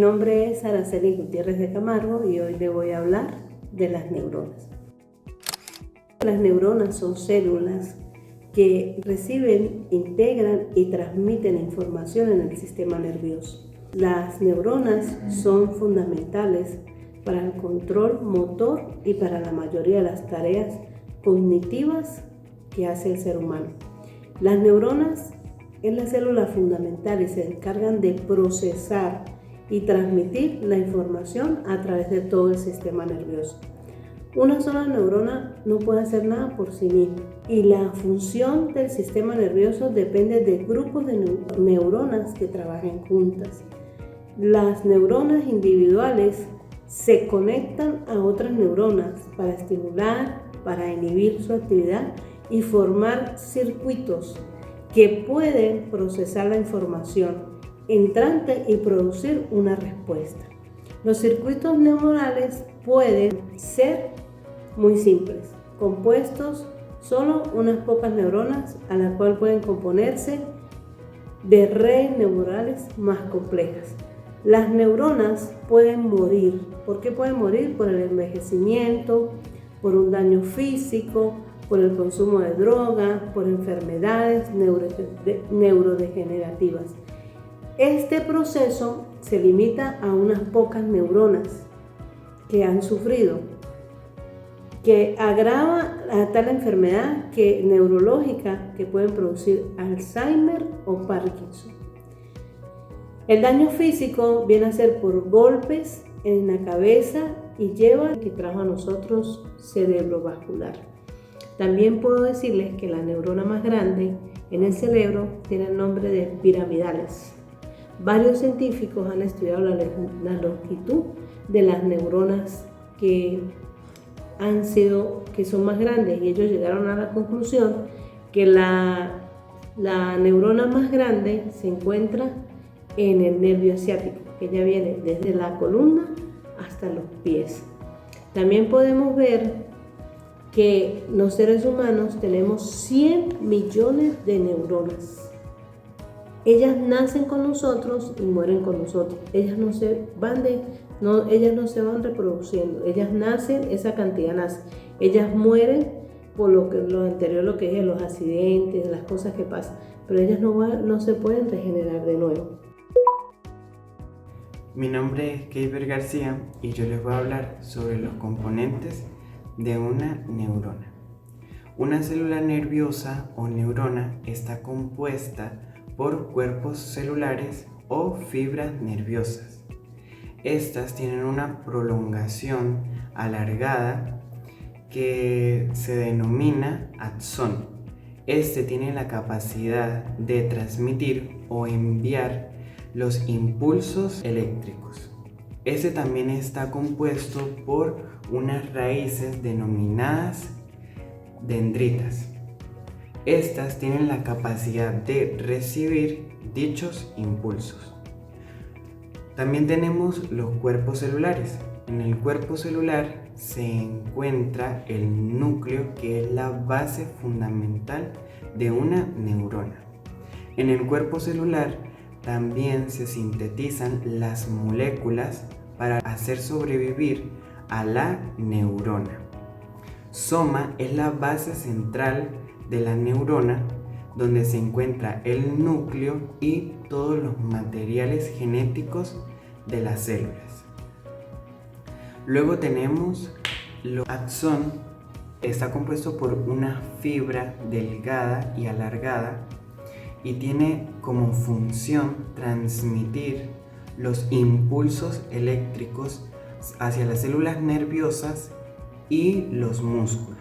nombre es Araceli Gutiérrez de Camargo y hoy le voy a hablar de las neuronas. Las neuronas son células que reciben, integran y transmiten información en el sistema nervioso. Las neuronas son fundamentales para el control motor y para la mayoría de las tareas cognitivas que hace el ser humano. Las neuronas es la célula fundamental y se encargan de procesar y transmitir la información a través de todo el sistema nervioso. Una sola neurona no puede hacer nada por sí misma y la función del sistema nervioso depende de grupos de neuronas que trabajen juntas. Las neuronas individuales se conectan a otras neuronas para estimular, para inhibir su actividad y formar circuitos que pueden procesar la información entrante y producir una respuesta. Los circuitos neuronales pueden ser muy simples, compuestos solo unas pocas neuronas, a la cual pueden componerse de redes neuronales más complejas. Las neuronas pueden morir. ¿Por qué pueden morir? Por el envejecimiento, por un daño físico, por el consumo de droga, por enfermedades neurodegenerativas. Este proceso se limita a unas pocas neuronas que han sufrido, que agrava a tal enfermedad neurológica que pueden producir Alzheimer o Parkinson. El daño físico viene a ser por golpes en la cabeza y lleva que trajo a nosotros cerebrovascular. También puedo decirles que la neurona más grande en el cerebro tiene el nombre de piramidales. Varios científicos han estudiado la longitud de las neuronas que son más grandes y ellos llegaron a la conclusión que la neurona más grande se encuentra en el nervio ciático, que ya viene desde la columna hasta los pies. También podemos ver que los seres humanos tenemos 100 millones de neuronas. Ellas nacen con nosotros y mueren con nosotros. Ellas no se van reproduciendo. Ellas nacen, esa cantidad nace. Ellas mueren por lo anterior, lo que es los accidentes, las cosas que pasan. Pero ellas no se pueden regenerar de nuevo. Mi nombre es Keiber García y yo les voy a hablar sobre los componentes de una neurona. Una célula nerviosa o neurona está compuesta por cuerpos celulares o fibras nerviosas. Estas tienen una prolongación alargada que se denomina axón. Este tiene la capacidad de transmitir o enviar los impulsos eléctricos. Este también está compuesto por unas raíces denominadas dendritas. Estas tienen la capacidad de recibir dichos impulsos. También tenemos los cuerpos celulares. En el cuerpo celular se encuentra el núcleo, que es la base fundamental de una neurona. En el cuerpo celular también se sintetizan las moléculas para hacer sobrevivir a la neurona. Soma es la base central de la neurona, donde se encuentra el núcleo y todos los materiales genéticos de las células. Luego tenemos los axón. Está compuesto por una fibra delgada y alargada y tiene como función transmitir los impulsos eléctricos hacia las células nerviosas y los músculos.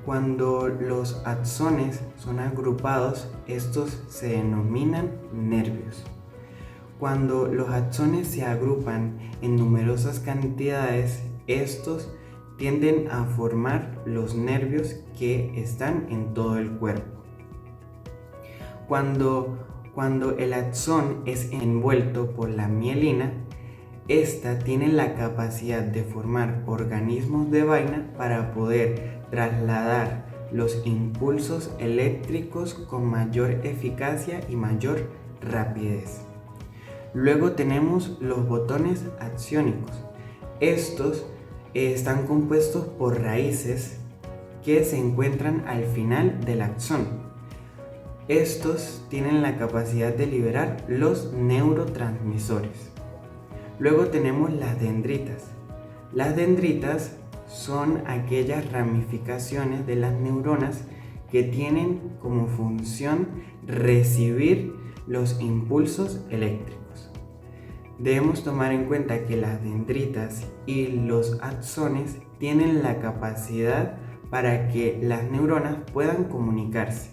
Cuando los axones son agrupados, estos se denominan nervios. Cuando los axones se agrupan en numerosas cantidades, estos tienden a formar los nervios que están en todo el cuerpo. Cuando el axón es envuelto por la mielina, esta tiene la capacidad de formar organismos de vaina para poder trasladar los impulsos eléctricos con mayor eficacia y mayor rapidez. Luego tenemos los botones axiónicos. Estos están compuestos por raíces que se encuentran al final del axón. Estos tienen la capacidad de liberar los neurotransmisores. Luego tenemos las dendritas. Las dendritas son aquellas ramificaciones de las neuronas que tienen como función recibir los impulsos eléctricos. Debemos tomar en cuenta que las dendritas y los axones tienen la capacidad para que las neuronas puedan comunicarse.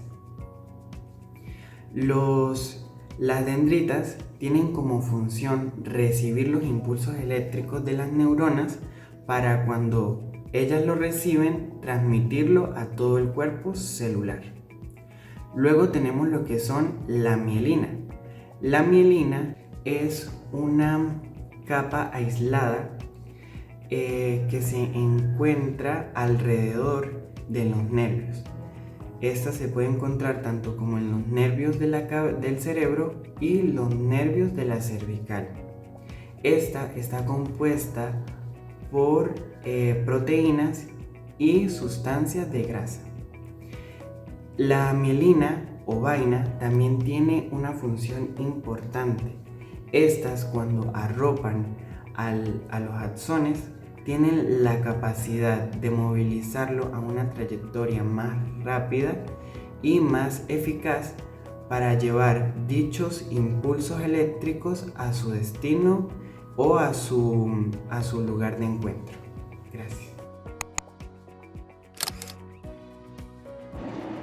Las dendritas tienen como función recibir los impulsos eléctricos de las neuronas para cuando ellas lo reciben, transmitirlo a todo el cuerpo celular. Luego tenemos lo que son la mielina. La mielina es una capa aislada que se encuentra alrededor de los nervios. Esta se puede encontrar tanto como en los nervios del cerebro y los nervios de la cervical. Esta está compuesta por proteínas y sustancias de grasa. La mielina o vaina también tiene una función importante. Estas, cuando arropan a los axones, tienen la capacidad de movilizarlo a una trayectoria más rápida y más eficaz para llevar dichos impulsos eléctricos a su destino o a su lugar de encuentro. Gracias.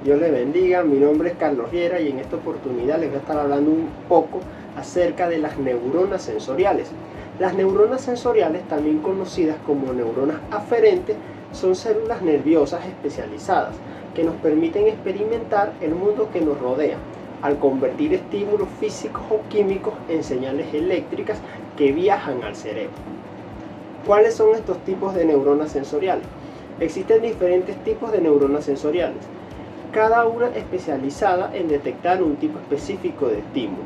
Dios les bendiga, mi nombre es Carlos Riera y en esta oportunidad les voy a estar hablando un poco acerca de las neuronas sensoriales. Las neuronas sensoriales, también conocidas como neuronas aferentes, son células nerviosas especializadas que nos permiten experimentar el mundo que nos rodea al convertir estímulos físicos o químicos en señales eléctricas que viajan al cerebro. ¿Cuáles son estos tipos de neuronas sensoriales? Existen diferentes tipos de neuronas sensoriales, cada una especializada en detectar un tipo específico de estímulo.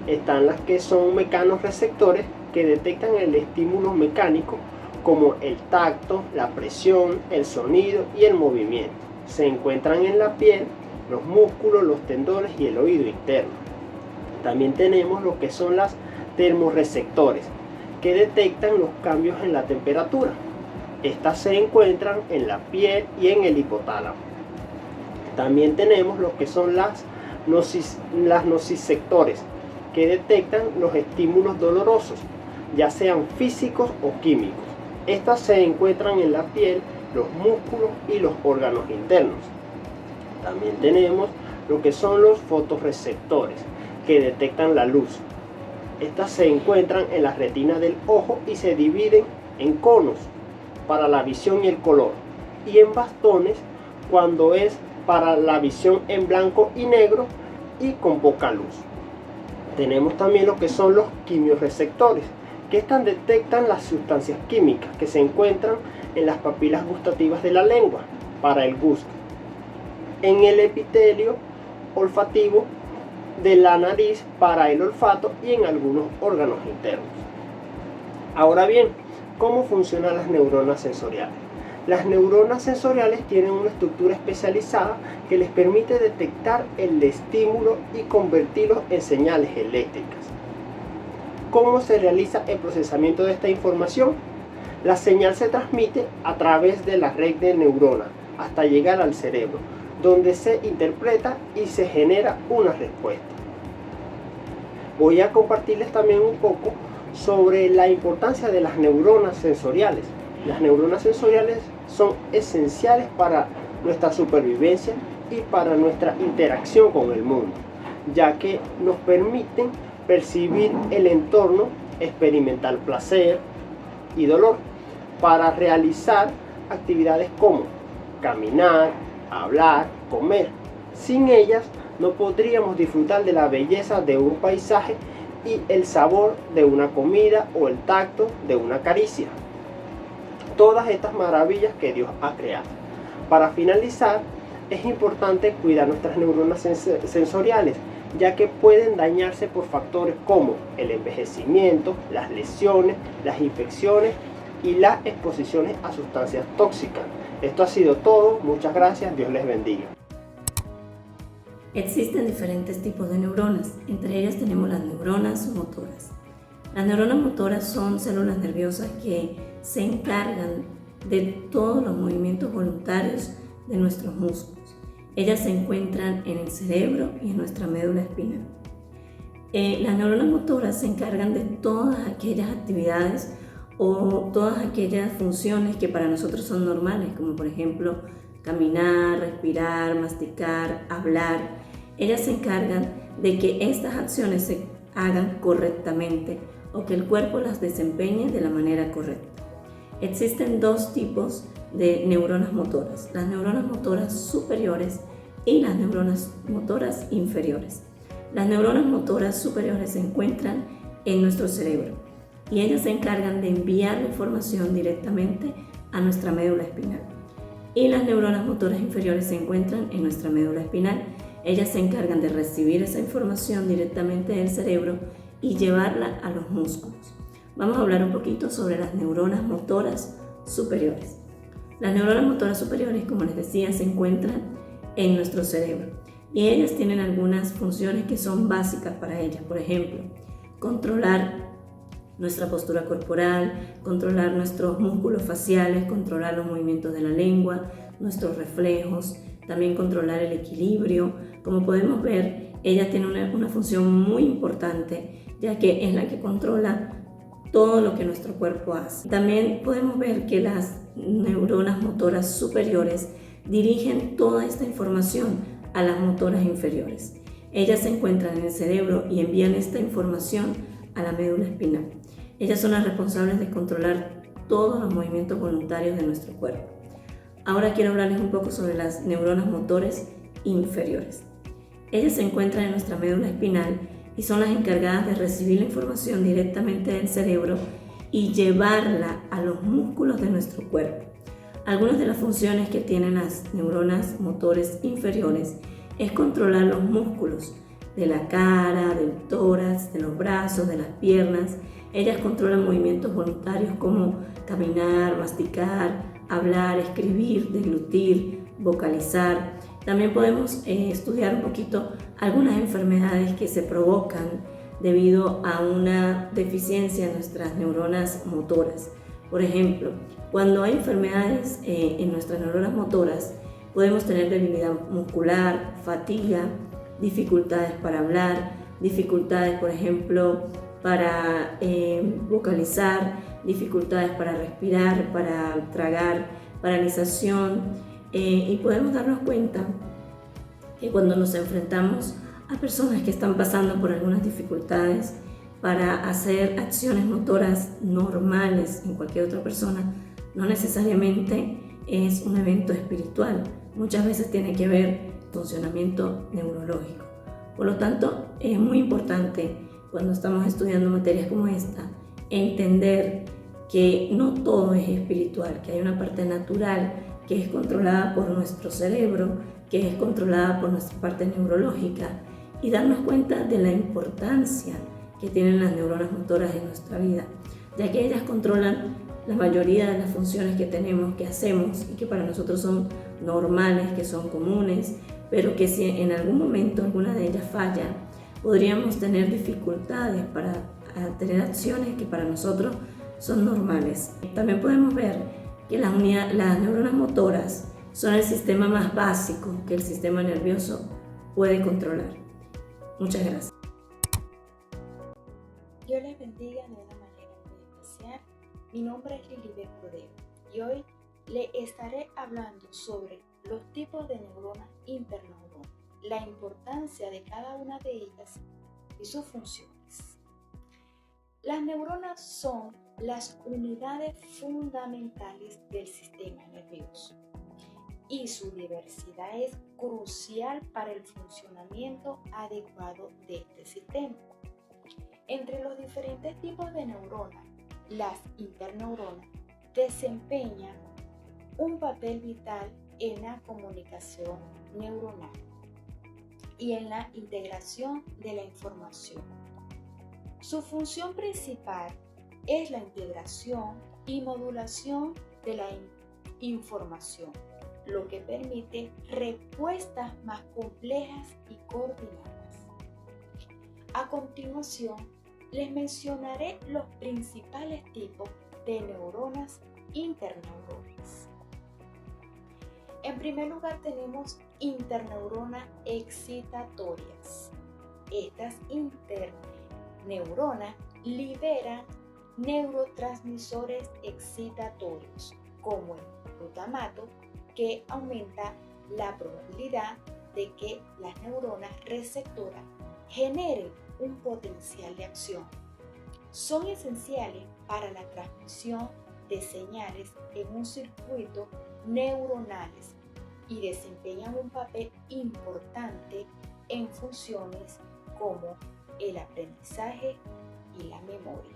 Están las que son mecanorreceptores, que detectan el estímulo mecánico como el tacto, la presión, el sonido y el movimiento. Se encuentran en la piel, los músculos, los tendones y el oído interno. También tenemos lo que son las termorreceptores, que detectan los cambios en la temperatura. Estas se encuentran en la piel y en el hipotálamo. También tenemos lo que son las nociceptores, que detectan los estímulos dolorosos, ya sean físicos o químicos. Estas se encuentran en la piel, los músculos y los órganos internos. También tenemos lo que son los fotorreceptores, que detectan la luz. Estas se encuentran en la retina del ojo y se dividen en conos para la visión y el color, y en bastones cuando es para la visión en blanco y negro y con poca luz. Tenemos también lo que son los quimiorreceptores, que estas detectan las sustancias químicas que se encuentran en las papilas gustativas de la lengua para el gusto, en el epitelio olfativo de la nariz para el olfato y en algunos órganos internos. Ahora bien, ¿cómo funcionan las neuronas sensoriales? Las neuronas sensoriales tienen una estructura especializada que les permite detectar el estímulo y convertirlos en señales eléctricas. ¿Cómo se realiza el procesamiento de esta información? La señal se transmite a través de la red de neuronas hasta llegar al cerebro, donde se interpreta y se genera una respuesta. Voy a compartirles también un poco sobre la importancia de las neuronas sensoriales. Las neuronas sensoriales son esenciales para nuestra supervivencia y para nuestra interacción con el mundo, ya que nos permiten percibir el entorno, experimentar placer y dolor, para realizar actividades como caminar, hablar, comer. Sin ellas no podríamos disfrutar de la belleza de un paisaje y el sabor de una comida o el tacto de una caricia. Todas estas maravillas que Dios ha creado. Para finalizar, es importante cuidar nuestras neuronas sensoriales, ya que pueden dañarse por factores como el envejecimiento, las lesiones, las infecciones y las exposiciones a sustancias tóxicas. Esto ha sido todo, muchas gracias, Dios les bendiga. Existen diferentes tipos de neuronas, entre ellas tenemos las neuronas motoras. Las neuronas motoras son células nerviosas que se encargan de todos los movimientos voluntarios de nuestros músculos. Ellas se encuentran en el cerebro y en nuestra médula espinal. Las neuronas motoras se encargan de todas aquellas actividades o todas aquellas funciones que para nosotros son normales, como por ejemplo caminar, respirar, masticar, hablar. Ellas se encargan de que estas acciones se hagan correctamente o que el cuerpo las desempeñe de la manera correcta. Existen dos tipos de neuronas motoras, las neuronas motoras superiores y las neuronas motoras inferiores. Las neuronas motoras superiores se encuentran en nuestro cerebro y ellas se encargan de enviar la información directamente a nuestra médula espinal. Y las neuronas motoras inferiores se encuentran en nuestra médula espinal. Ellas se encargan de recibir esa información directamente del cerebro y llevarla a los músculos. Vamos a hablar un poquito sobre las neuronas motoras superiores. Las neuronas motoras superiores, como les decía, se encuentran en nuestro cerebro y ellas tienen algunas funciones que son básicas para ellas. Por ejemplo, controlar nuestra postura corporal, controlar nuestros músculos faciales, controlar los movimientos de la lengua, nuestros reflejos, también controlar el equilibrio. Como podemos ver, ella tiene una función muy importante, ya que es la que controla todo lo que nuestro cuerpo hace. También podemos ver que las neuronas motoras superiores dirigen toda esta información a las motoras inferiores. Ellas se encuentran en el cerebro y envían esta información a la médula espinal. Ellas son las responsables de controlar todos los movimientos voluntarios de nuestro cuerpo. Ahora quiero hablarles un poco sobre las neuronas motores inferiores. Ellas se encuentran en nuestra médula espinal y son las encargadas de recibir la información directamente del cerebro y llevarla a los músculos de nuestro cuerpo. Algunas de las funciones que tienen las neuronas motores inferiores es controlar los músculos de la cara, del tórax, de los brazos, de las piernas. Ellas controlan movimientos voluntarios como caminar, masticar, hablar, escribir, deglutir, vocalizar. También podemos estudiar un poquito algunas enfermedades que se provocan debido a una deficiencia en nuestras neuronas motoras. Por ejemplo, cuando hay enfermedades en nuestras neuronas motoras, podemos tener debilidad muscular, fatiga, dificultades para hablar, dificultades, por ejemplo, para vocalizar, dificultades para respirar, para tragar, paralización. Y podemos darnos cuenta que cuando nos enfrentamos a personas que están pasando por algunas dificultades para hacer acciones motoras normales en cualquier otra persona, no necesariamente es un evento espiritual. Muchas veces tiene que ver funcionamiento neurológico. Por lo tanto, es muy importante cuando estamos estudiando materias como esta entender que no todo es espiritual, que hay una parte natural que es controlada por nuestro cerebro, que es controlada por nuestra parte neurológica, y darnos cuenta de la importancia que tienen las neuronas motoras en nuestra vida, ya que ellas controlan la mayoría de las funciones que tenemos, que hacemos y que para nosotros son normales, que son comunes, pero que si en algún momento alguna de ellas falla, podríamos tener dificultades para tener acciones que para nosotros son normales. También podemos ver que las neuronas motoras son el sistema más básico que el sistema nervioso puede controlar. Muchas gracias. Dios les bendiga de una manera muy especial. Mi nombre es Lilibet Cordero y hoy le estaré hablando sobre los tipos de neuronas interneuronas, la importancia de cada una de ellas y sus funciones. Las neuronas son las unidades fundamentales del sistema nervioso y su diversidad es crucial para el funcionamiento adecuado de este sistema. Entre los diferentes tipos de neuronas, las interneuronas desempeñan un papel vital en la comunicación neuronal. y en la integración de la información. Su función principal es la integración y modulación de la información, lo que permite respuestas más complejas y coordinadas. A continuación, les mencionaré los principales tipos de neuronas interneuronales. En primer lugar tenemos interneuronas excitatorias. Estas interneuronas liberan neurotransmisores excitatorios como el glutamato, que aumenta la probabilidad de que las neuronas receptoras generen un potencial de acción. Son esenciales para la transmisión de señales en un circuito neuronales y desempeñan un papel importante en funciones como el aprendizaje y la memoria.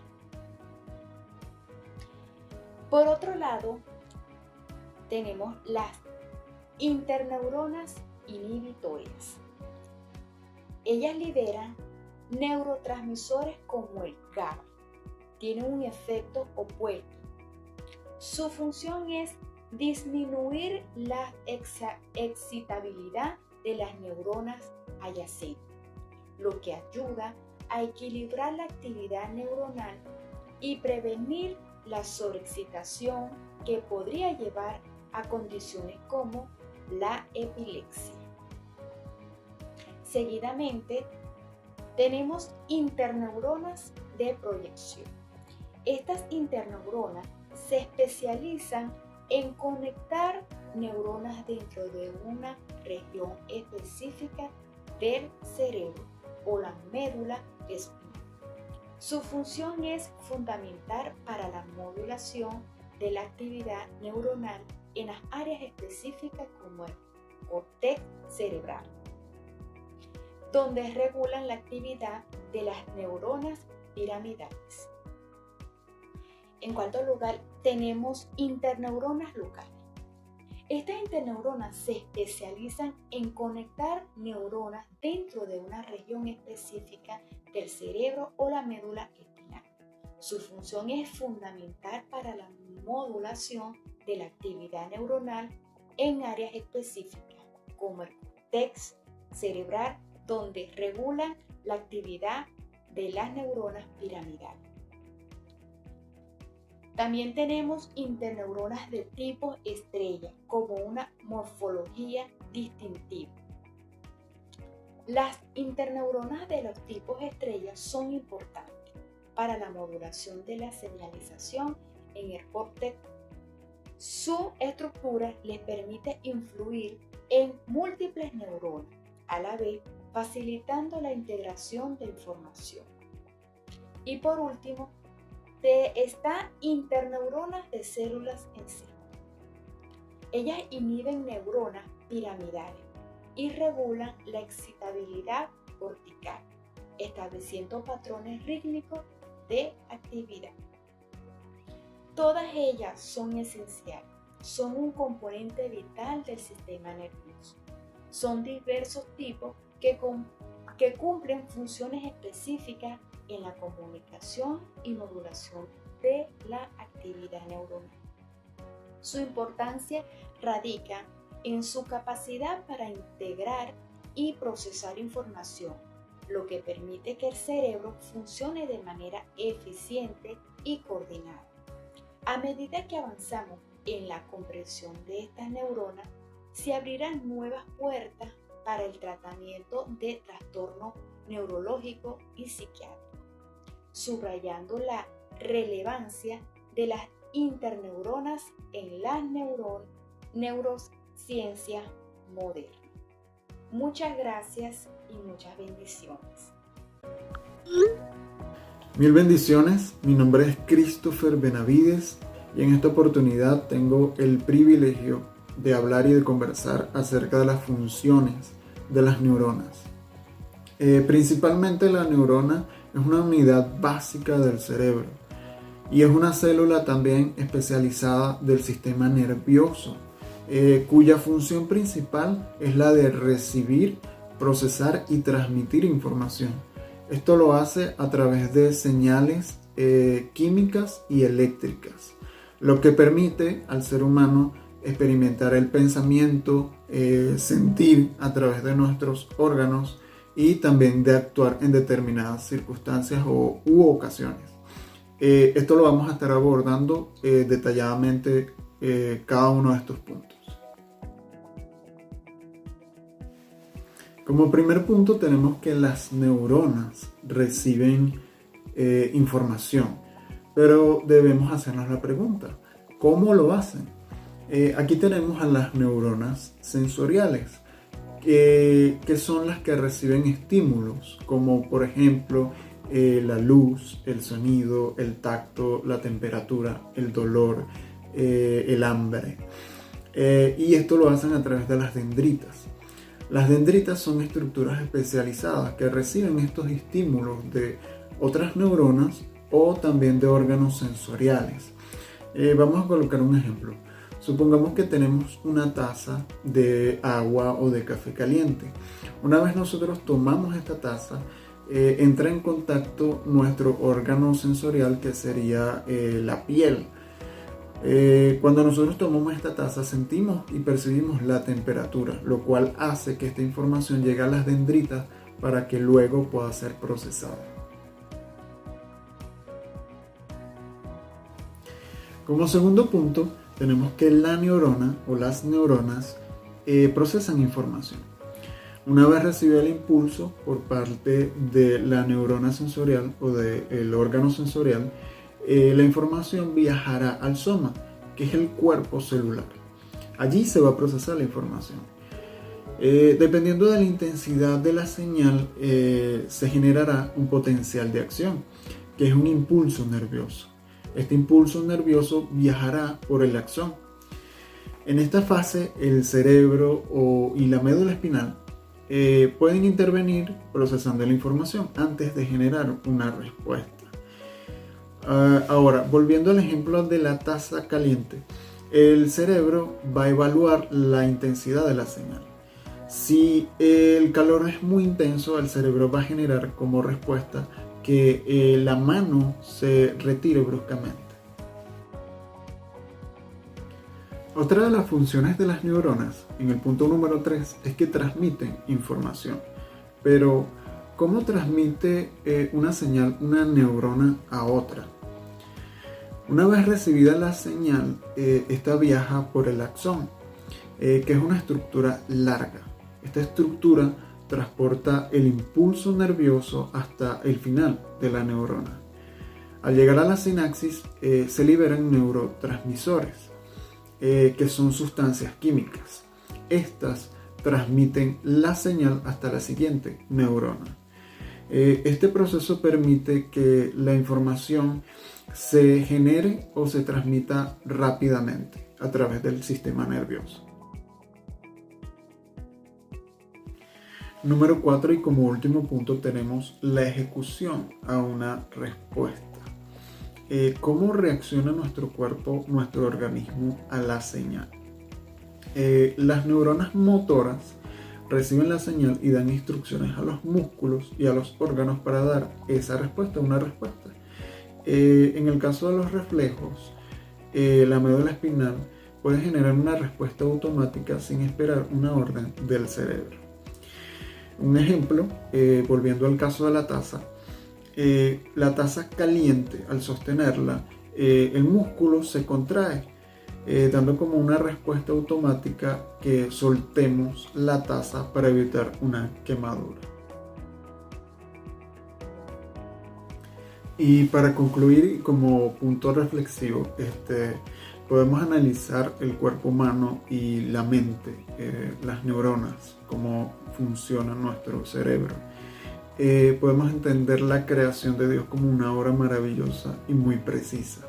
Por otro lado, tenemos las interneuronas inhibitorias. Ellas liberan neurotransmisores como el GABA. Tienen un efecto opuesto. Su función es disminuir la excitabilidad de las neuronas adyacentes, lo que ayuda a equilibrar la actividad neuronal y prevenir la sobreexcitación que podría llevar a condiciones como la epilepsia. Seguidamente, tenemos interneuronas de proyección. Estas interneuronas se especializan en conectar neuronas dentro de una región específica del cerebro o la médula espinal. Su función es fundamental para la modulación de la actividad neuronal en las áreas específicas como el córtex cerebral, donde regulan la actividad de las neuronas piramidales. En cuarto lugar, tenemos interneuronas locales. Estas interneuronas se especializan en conectar neuronas dentro de una región específica del cerebro o la médula espinal. Su función es fundamental para la modulación de la actividad neuronal en áreas específicas, como el córtex cerebral, donde regulan la actividad de las neuronas piramidales. También tenemos interneuronas de tipo estrella, como una morfología distintiva. Las interneuronas de los tipos estrella son importantes para la modulación de la señalización en el córtex. Su estructura les permite influir en múltiples neuronas a la vez, facilitando la integración de información. Y por último, están interneuronas de células en sí. Ellas inhiben neuronas piramidales y regulan la excitabilidad cortical, estableciendo patrones rítmicos de actividad. Todas ellas son esenciales, son un componente vital del sistema nervioso. Son diversos tipos que cumplen funciones específicas en la comunicación y modulación de la actividad neuronal. Su importancia radica en su capacidad para integrar y procesar información, lo que permite que el cerebro funcione de manera eficiente y coordinada. A medida que avanzamos en la comprensión de estas neuronas, se abrirán nuevas puertas para el tratamiento de trastornos neurológicos y psiquiátricos, subrayando la relevancia de las interneuronas en las neurociencias modernas. Muchas gracias y muchas bendiciones. Mil bendiciones, mi nombre es Christopher Benavides y en esta oportunidad tengo el privilegio de hablar y de conversar acerca de las funciones de las neuronas. Principalmente la neurona es una unidad básica del cerebro y es una célula también especializada del sistema nervioso, cuya función principal es la de recibir, procesar y transmitir información. Esto lo hace a través de señales químicas y eléctricas, lo que permite al ser humano experimentar el pensamiento, sentir a través de nuestros órganos y también de actuar en determinadas circunstancias u ocasiones. Esto lo vamos a estar abordando detalladamente cada uno de estos puntos. Como primer punto tenemos que las neuronas reciben información, pero debemos hacernos la pregunta, ¿cómo lo hacen? Aquí tenemos a las neuronas sensoriales, que son las que reciben estímulos, como por ejemplo la luz, el sonido, el tacto, la temperatura, el dolor, el hambre. Y esto lo hacen a través de las dendritas. Las dendritas son estructuras especializadas que reciben estos estímulos de otras neuronas o también de órganos sensoriales. Vamos a colocar un ejemplo. Supongamos que tenemos una taza de agua o de café caliente. Una vez nosotros tomamos esta taza, entra en contacto nuestro órgano sensorial, que sería la piel. Cuando nosotros tomamos esta taza, sentimos y percibimos la temperatura, lo cual hace que esta información llegue a las dendritas para que luego pueda ser procesada. Como segundo punto, tenemos que la neurona o las neuronas procesan información. Una vez recibe el impulso por parte de la neurona sensorial o del órgano sensorial, la información viajará al soma, que es el cuerpo celular. Allí se va a procesar la información. Dependiendo de la intensidad de la señal, se generará un potencial de acción, que es un impulso nervioso. Este impulso nervioso viajará por el axón. En esta fase, el cerebro y la médula espinal pueden intervenir procesando la información antes de generar una respuesta. Ahora, volviendo al ejemplo de la taza caliente, el cerebro va a evaluar la intensidad de la señal. Si el calor es muy intenso, el cerebro va a generar como respuesta que la mano se retire bruscamente. Otra de las funciones de las neuronas, en el punto número 3, es que transmiten información. Pero, ¿cómo transmite una señal una neurona a otra? Una vez recibida la señal, esta viaja por el axón, que es una estructura larga. Esta estructura transporta el impulso nervioso hasta el final de la neurona. Al llegar a la sinapsis, se liberan neurotransmisores, que son sustancias químicas. Estas transmiten la señal hasta la siguiente neurona. Este proceso permite que la información se genere o se transmita rápidamente a través del sistema nervioso. Número 4, y como último punto, tenemos la ejecución a una respuesta. ¿Cómo reacciona nuestro cuerpo, nuestro organismo a la señal? Las neuronas motoras reciben la señal y dan instrucciones a los músculos y a los órganos para dar esa respuesta, una respuesta. En el caso de los reflejos, la médula espinal puede generar una respuesta automática sin esperar una orden del cerebro. Un ejemplo, volviendo al caso de la taza caliente, al sostenerla, el músculo se contrae, dando como una respuesta automática que soltemos la taza para evitar una quemadura. Y para concluir, como punto reflexivo, podemos analizar el cuerpo humano y la mente, las neuronas, cómo funciona nuestro cerebro. Podemos entender la creación de Dios como una obra maravillosa y muy precisa.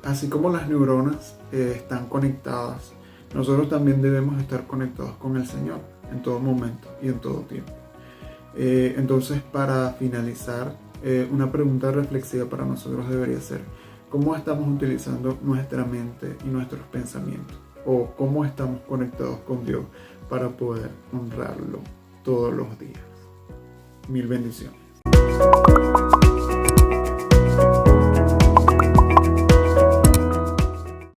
Así como las neuronas están conectadas, nosotros también debemos estar conectados con el Señor en todo momento y en todo tiempo. Entonces, para finalizar, una pregunta reflexiva para nosotros debería ser: ¿cómo estamos utilizando nuestra mente y nuestros pensamientos? ¿O cómo estamos conectados con Dios para poder honrarlo todos los días. Mil bendiciones.